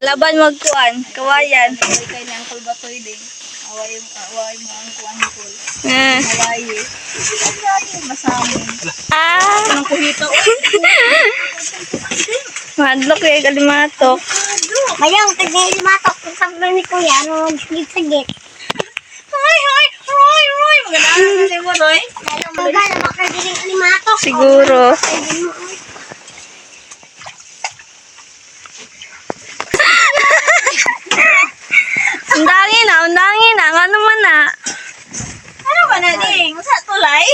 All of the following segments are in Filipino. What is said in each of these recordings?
Laban magkuan, kawayan. Away kay ni Uncle Batoy din. Away mo ang kuan ni Paul. Ah. Away. Masamon. Ah. Anong kuhito? Madlok kay kalimatok. Mayang taglimatok kung sabi ni Kuya, ano, sigit-sigit. Hoy! Magandang na mo, Roy. Magana, makadiling limatok. Siguro. Undangin na. Ano man na? Ano ba na ding? Sa tulay?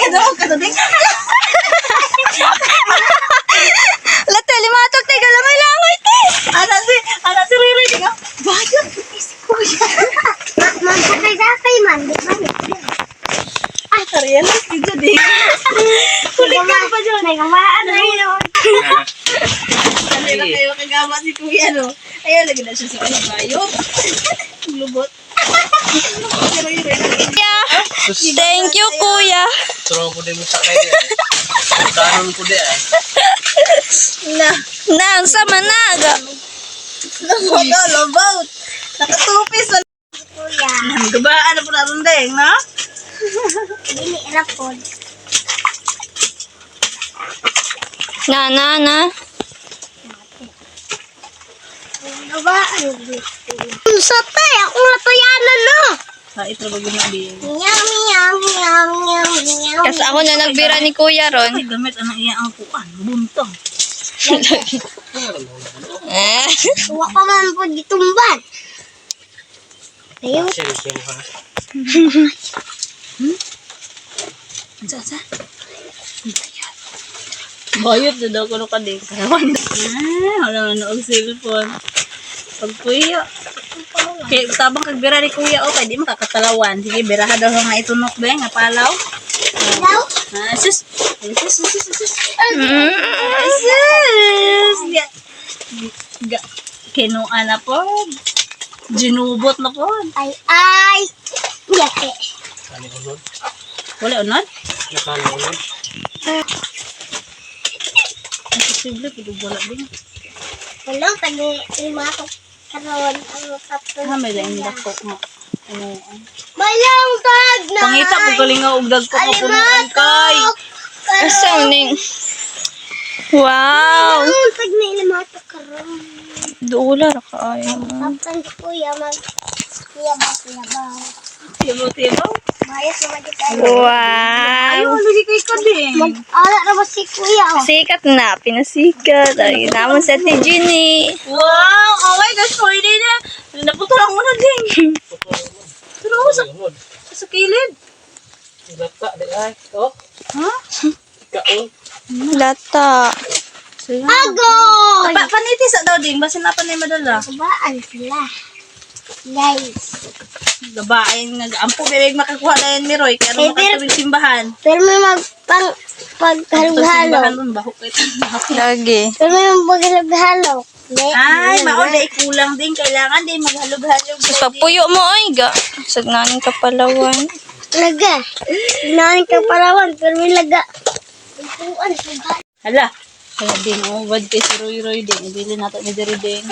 Ito ka to ding. Late, limatok, teka lang, may langoy, te. Ana si Riri ding. Bayot si Kuya. Magsakay-sakay man, di ba? Ay, ka-realize dito ding. Kulit ka pa dyan. Nagamaan na yun. Dali na kayo kagama si Kuya, no? Ayaw, lagi na siya sa bayot. Lubot. Si Riri. Kuya, thank you, kuya. Turong ko din mo sa kayo. Kanon ko din Nang sa managa. Lubot. Nakatupis na. Kuya, Gabaan na po natin ding, no? hindi rapod. Na. Nagabaan. Sa tayo, ako natuyanan no. Ito ba ginabi? Meow. Kasi ako na nagbira ni kuya ron. Ay, gamit ang iya ang kuan. Buntong. Eh. Huwag pa man po ditumban. Ayun. Siyempre ha. Sa? Bayot na daw ko no kading. Karawan. Wala na og cellphone. Pag kuya. Kaya tabang kagbira ni kuya o, kaya di makakatalawan. Sige, biraha daw nga itunok ba nga palaw. Daw? Sus. Mm. Sus. Kinuan na po. Ginubot na po. Ay. Yate. Kani unod. Wala unod? Nakani unod. Posible, kung wala din. Wala, limatok. Karoon ang tatlo. May dahil dako nga. Malang tag na. Pangita ko galing nga ugdag ko kapunuan kay. Asaw ning. Wow. Malang tag na limatok karoon. Duula ra kaayo. Kapag kuya kuya ba. Tibo. Mayas naman di tayo. Ayaw, Wow. lagi kay ka din. Mag-ala na ba si kuya? Oh. Sikat na, pinasikat. Ay, naman sa ti Ginny. Wow! Oh my gosh, pwede na. Naputulang mo na din. Pero sa kilid. Lata di ay. Oh. Ha? Kaon. Lata. Ago! Paniti sa daw din. Basta napan na madala. Sabaan sila. Guys. Gabain nga. Ampo bibig makakuha na yan ni Roy. Kaya Eh, naman katawing simbahan. Pero may paghalog-halo. Simbahan nun, bahok kayo. Lagi. Pero may paghalog-halo. Ay, maola kulang din. Kailangan din maghalog-halog. Pagpuyo mo ay ga. Sagnaning kapalawan. Laga. Ginahin ka parawan. Pero may laga. Ituan. Hala. Kaya din, bad kay si Roy din. Ibili natin ni Diri din.